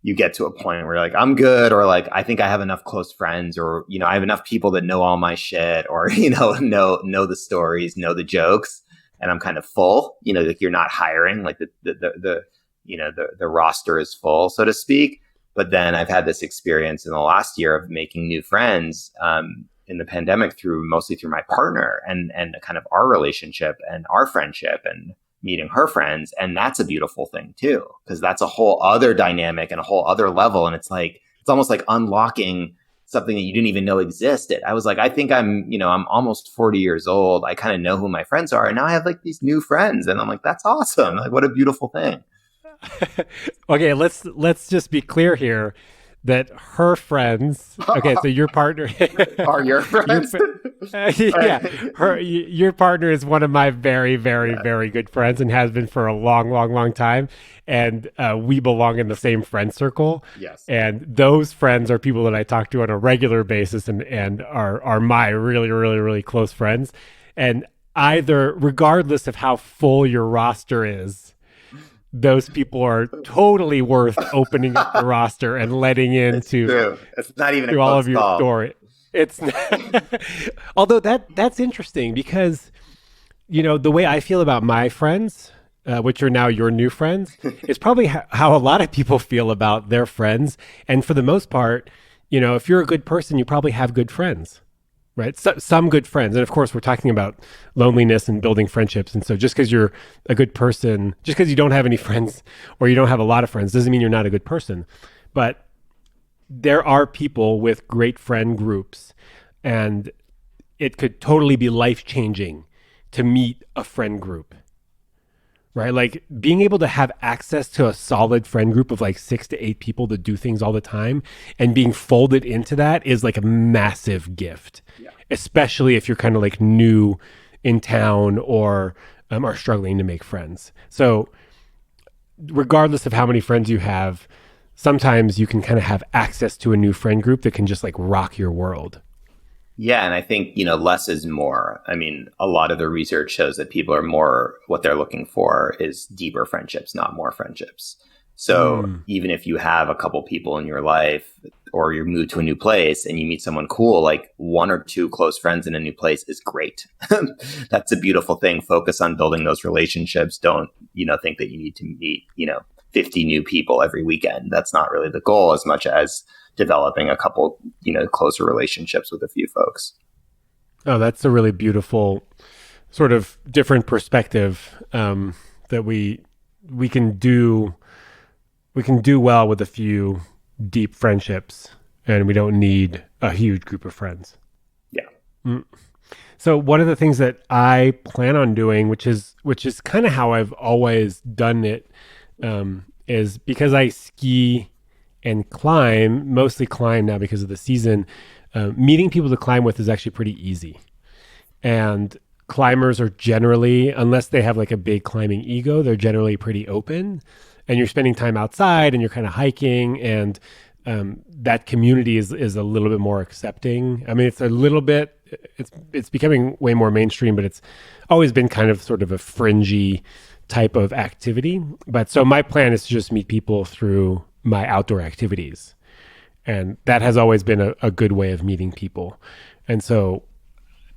you get to a point where you're like, I'm good, or like, I think I have enough close friends, or, I have enough people that know all my shit, or, know the stories, know the jokes, and I'm kind of full, like you're not hiring, like the roster is full, so to speak. But then I've had this experience in the last year of making new friends, in the pandemic mostly through my partner and kind of our relationship and our friendship and meeting her friends. And that's a beautiful thing too, because that's a whole other dynamic and a whole other level. And it's almost like unlocking something that you didn't even know existed. I was like, I think I'm almost 40 years old. I kind of know who my friends are. And now I have like these new friends. And I'm like, that's awesome. Like, what a beautiful thing. Okay, let's just be clear here that her friends. Okay, so your partner are your friends. Your partner is one of my very, very, very good friends and has been for a long, long, long time. And we belong in the same friend circle. Yes. And those friends are people that I talk to on a regular basis and are my really, really, really close friends. And either, regardless of how full your roster is, those people are totally worth opening up the roster and letting into. It's not even all of your story. It's although that's interesting because the way I feel about my friends, which are now your new friends, is probably how a lot of people feel about their friends. And for the most part, if you're a good person, you probably have good friends. Right. So, some good friends. And of course, we're talking about loneliness and building friendships. And so just because you're a good person, just because you don't have any friends or you don't have a lot of friends, doesn't mean you're not a good person. But there are people with great friend groups, and it could totally be life-changing to meet a friend group. Right? Like being able to have access to a solid friend group of like 6 to 8 people that do things all the time and being folded into that is like a massive gift, especially if you're kind of like new in town or are struggling to make friends. So regardless of how many friends you have, sometimes you can kind of have access to a new friend group that can just like rock your world. Yeah. And I think, less is more. I mean, a lot of the research shows that people are more, what they're looking for is deeper friendships, not more friendships. So even if you have a couple people in your life or you move to a new place and you meet someone cool, like 1 or 2 close friends in a new place is great. That's a beautiful thing. Focus on building those relationships. Don't, think that you need to meet, 50 new people every weekend. That's not really the goal as much as developing a couple, closer relationships with a few folks. Oh, that's a really beautiful sort of different perspective that we can do well with a few deep friendships, and we don't need a huge group of friends. Yeah. So one of the things that I plan on doing, which is kind of how I've always done it, is because I ski and climb, mostly climb now because of the season, meeting people to climb with is actually pretty easy. And climbers are generally, unless they have like a big climbing ego, they're generally pretty open. And you're spending time outside and you're kind of hiking, and that community is a little bit more accepting. I mean, it's becoming way more mainstream, but it's always been kind of sort of a fringy type of activity. But so my plan is to just meet people through my outdoor activities. And that has always been a good way of meeting people. And so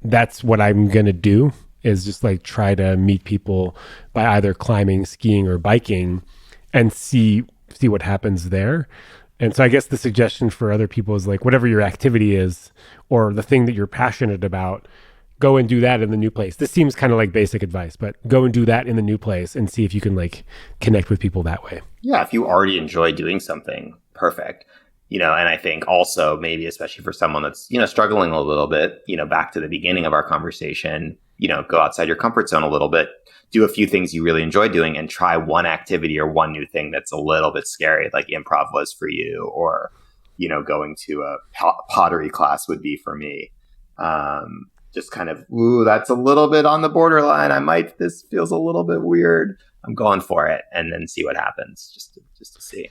that's what I'm going to do, is just like try to meet people by either climbing, skiing, or biking and see what happens there. And so I guess the suggestion for other people is like, whatever your activity is or the thing that you're passionate about, go and do that in the new place. This seems kind of like basic advice, but go and do that in the new place and see if you can like connect with people that way. Yeah. If you already enjoy doing something, perfect. And I think also maybe, especially for someone that's, struggling a little bit, back to the beginning of our conversation, go outside your comfort zone a little bit, do a few things you really enjoy doing, and try one activity or one new thing that's a little bit scary, like improv was for you, or, going to a pottery class would be for me. Just kind of, that's a little bit on the borderline. This feels a little bit weird. I'm going for it, and then see what happens, just to see.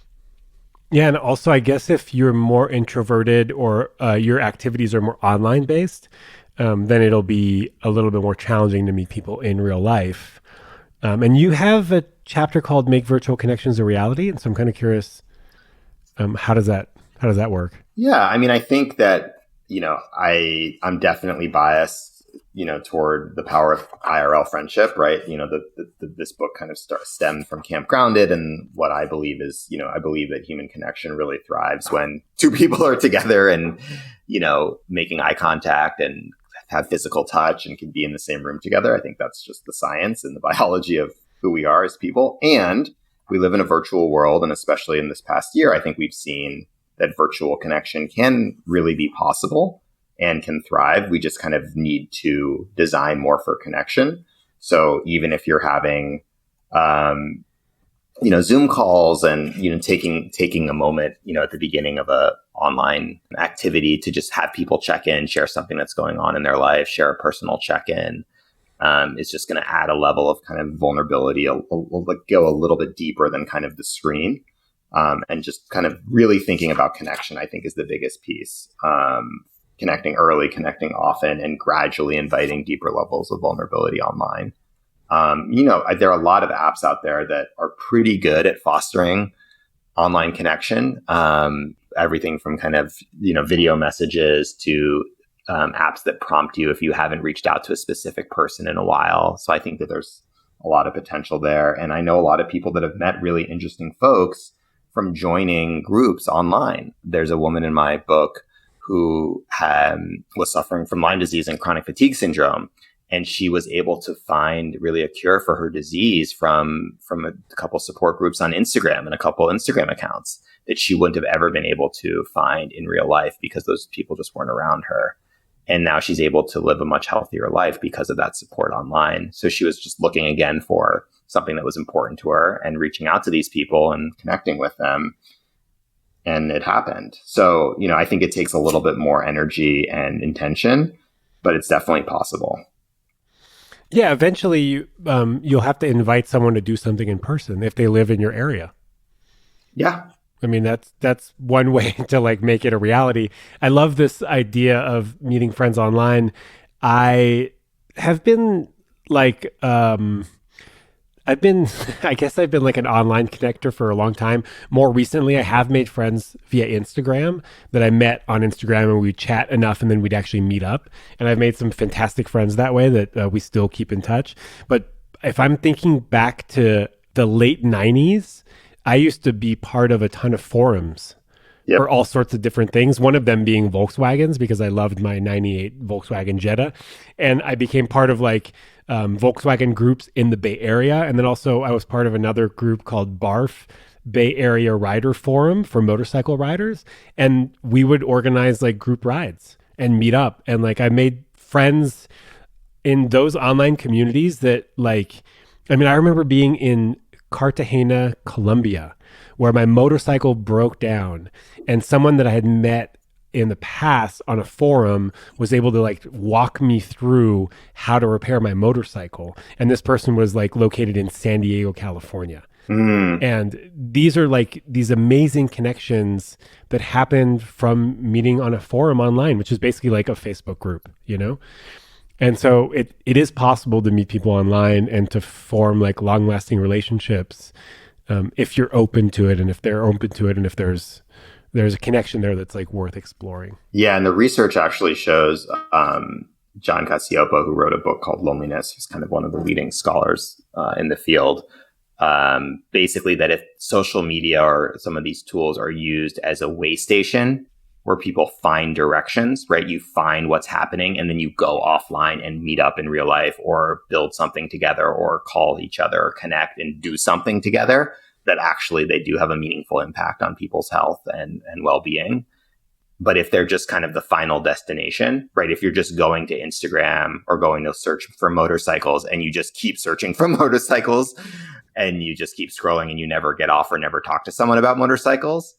Yeah, and also I guess if you're more introverted or your activities are more online based, then it'll be a little bit more challenging to meet people in real life. And you have a chapter called "Make Virtual Connections a Reality," and so I'm kind of curious, how does that work? Yeah, I mean, I think that I'm definitely biased toward the power of IRL friendship, right? This book kind of stemmed from Camp Grounded, and what I believe is, I believe that human connection really thrives when two people are together and, making eye contact and have physical touch and can be in the same room together. I think that's just the science and the biology of who we are as people. And we live in a virtual world, and especially in this past year, I think we've seen that virtual connection can really be possible and can thrive. We just kind of need to design more for connection. So even if you're having, Zoom calls and, taking a moment, at the beginning of a online activity to just have people check in, share something that's going on in their life, share a personal check-in, is just going to add a level of kind of vulnerability, go a little bit deeper than kind of the screen. And just kind of really thinking about connection, I think, is the biggest piece. Connecting early, connecting often, and gradually inviting deeper levels of vulnerability online. There are a lot of apps out there that are pretty good at fostering online connection. Everything from kind of, video messages to apps that prompt you if you haven't reached out to a specific person in a while. So I think that there's a lot of potential there. And I know a lot of people that have met really interesting folks from joining groups online. There's a woman in my book who was suffering from Lyme disease and chronic fatigue syndrome. And she was able to find really a cure for her disease from a couple support groups on Instagram and a couple Instagram accounts that she wouldn't have ever been able to find in real life because those people just weren't around her. And now she's able to live a much healthier life because of that support online. So she was just looking again for something that was important to her and reaching out to these people and connecting with them. And it happened. So, I think it takes a little bit more energy and intention, but it's definitely possible. Yeah, eventually you'll have to invite someone to do something in person if they live in your area. Yeah. I mean, that's one way to make it a reality. I love this idea of meeting friends online. I have been I guess I've been an online connector for a long time. More recently, I have made friends via Instagram that I met on Instagram, and we'd chat enough and then we'd actually meet up. And I've made some fantastic friends that way that we still keep in touch. But if I'm thinking back to the late 90s, I used to be part of a ton of forums. Yep. For all sorts of different things. One of them being Volkswagens, because I loved my 98 Volkswagen Jetta. And I became part of Volkswagen groups in the Bay Area. And then also I was part of another group called BARF, Bay Area Rider Forum for motorcycle riders. And we would organize group rides and meet up. And I made friends in those online communities that I remember being in Cartagena, Colombia, where my motorcycle broke down, and someone that I had met in the past on a forum was able to walk me through how to repair my motorcycle. And this person was located in San Diego, California. And these are these amazing connections that happened from meeting on a forum online, which is basically a Facebook group, And so it is possible to meet people online and to form long-lasting relationships if you're open to it, and if they're open to it, and if there's a connection there that's worth exploring. Yeah, and the research actually shows John Cacioppo, who wrote a book called Loneliness, who's kind of one of the leading scholars in the field, basically that if social media or some of these tools are used as a way station where people find directions, right? You find what's happening and then you go offline and meet up in real life or build something together or call each other or connect and do something together, that actually they do have a meaningful impact on people's health and well-being. But if they're just kind of the final destination, right? If you're just going to Instagram or going to search for motorcycles and you just keep searching for motorcycles and you just keep scrolling and you never get off or never talk to someone about motorcycles,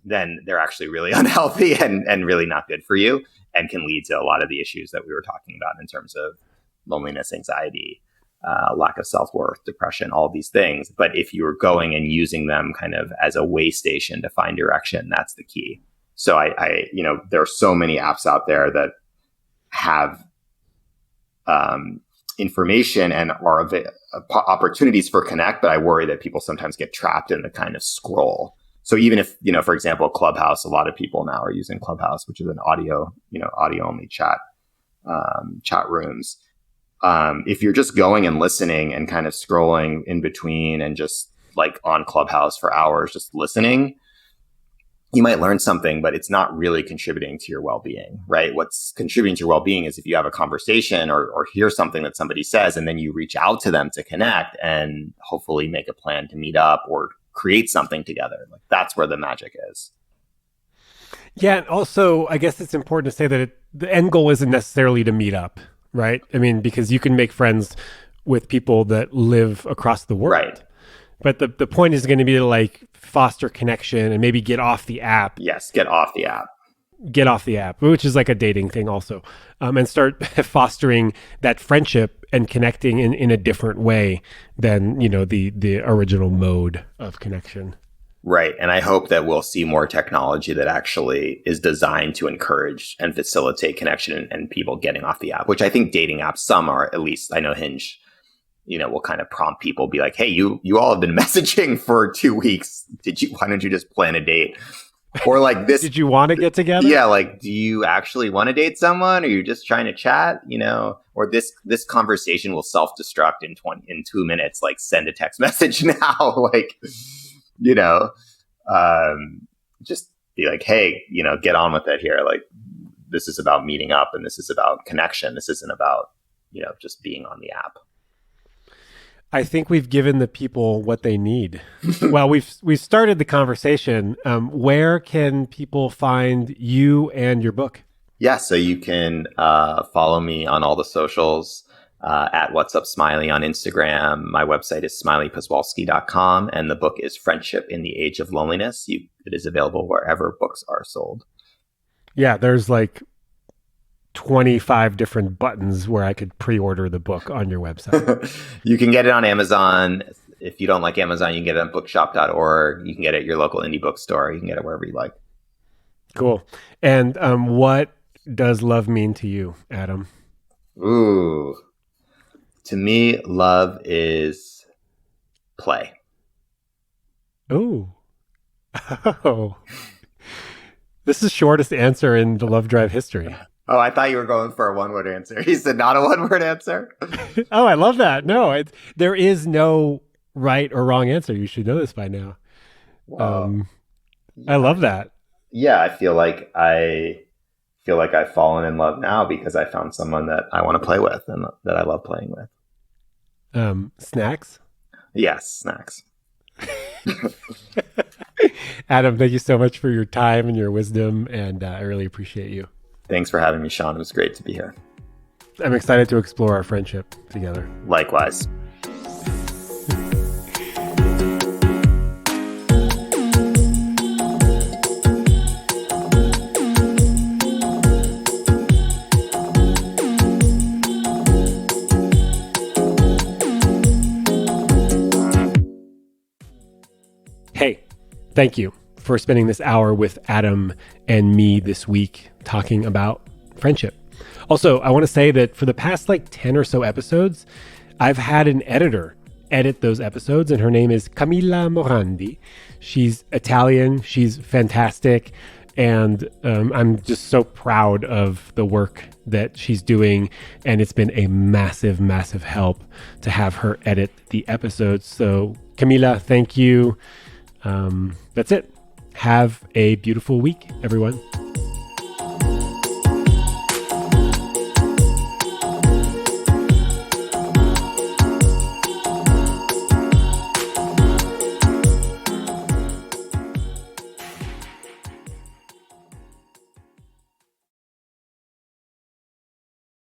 then they're actually really unhealthy and really not good for you and can lead to a lot of the issues that we were talking about in terms of loneliness, anxiety, lack of self-worth, depression, all of these things. But if you were going and using them kind of as a way station to find direction, that's the key. So I there are so many apps out there that have information and are opportunities for connect, but I worry that people sometimes get trapped in the kind of scroll. So even if, for example, Clubhouse, a lot of people now are using Clubhouse, which is an audio only chat rooms. If you're just going and listening and kind of scrolling in between and just like on Clubhouse for hours, just listening, you might learn something, but it's not really contributing to your well-being, right? What's contributing to your well-being is if you have a conversation or hear something that somebody says, and then you reach out to them to connect and hopefully make a plan to meet up or create something together. Like that's where the magic is. Yeah. And also, I guess it's important to say that the end goal isn't necessarily to meet up, right? I mean, because you can make friends with people that live across the world. Right. But the point is going to be to like foster connection and maybe get off the app. Yes, get off the app. Get off the app, which is like a dating thing also, and start fostering that friendship and connecting in a different way than, you know, the original mode of connection. Right. And I hope that we'll see more technology that actually is designed to encourage and facilitate connection and people getting off the app, which I think dating apps, some are, at least I know Hinge, you know, will kind of prompt people, be like, hey, you all have been messaging for 2 weeks. Why don't you just plan a date? Or like this. Did you want to get together? Yeah. Like, do you actually want to date someone? Or are you just trying to chat, you know, or this conversation will self-destruct in 2 minutes, like send a text message now, like, you know, just be like, hey, you know, get on with it here. Like, this is about meeting up and this is about connection. This isn't about, you know, just being on the app. I think we've given the people what they need. Well, we've started the conversation. Where can people find you and your book? Yeah, so you can follow me on all the socials at What's Up Smiley on Instagram. My website is smileyposwolsky.com, and the book is Friendship in the Age of Loneliness. It is available wherever books are sold. Yeah, there's like 25 different buttons where I could pre-order the book on your website. You can get it on Amazon. If you don't like Amazon, you can get it on bookshop.org. You can get it at your local indie bookstore. You can get it wherever you like. Cool. And what does love mean to you, Adam? Ooh. To me, love is play. Ooh. Oh. This is shortest answer in the Love Drive history. Oh, I thought you were going for a one-word answer. You said not a one-word answer? Oh, I love that. No, there is no right or wrong answer. You should know this by now. Yeah. I love that. Yeah, I feel like I've fallen in love now because I found someone that I want to play with and that I love playing with. Snacks? Yes, snacks. Adam, thank you so much for your time and your wisdom, and I really appreciate you. Thanks for having me, Shaun. It was great to be here. I'm excited to explore our friendship together. Likewise. Hey, thank you for spending this hour with Adam and me this week talking about friendship. Also, I want to say that for the past 10 or so episodes, I've had an editor edit those episodes, and her name is Camilla Morandi. She's Italian. She's fantastic. And I'm just so proud of the work that she's doing. And it's been a massive, massive help to have her edit the episodes. So Camilla, thank you. That's it. Have a beautiful week, everyone.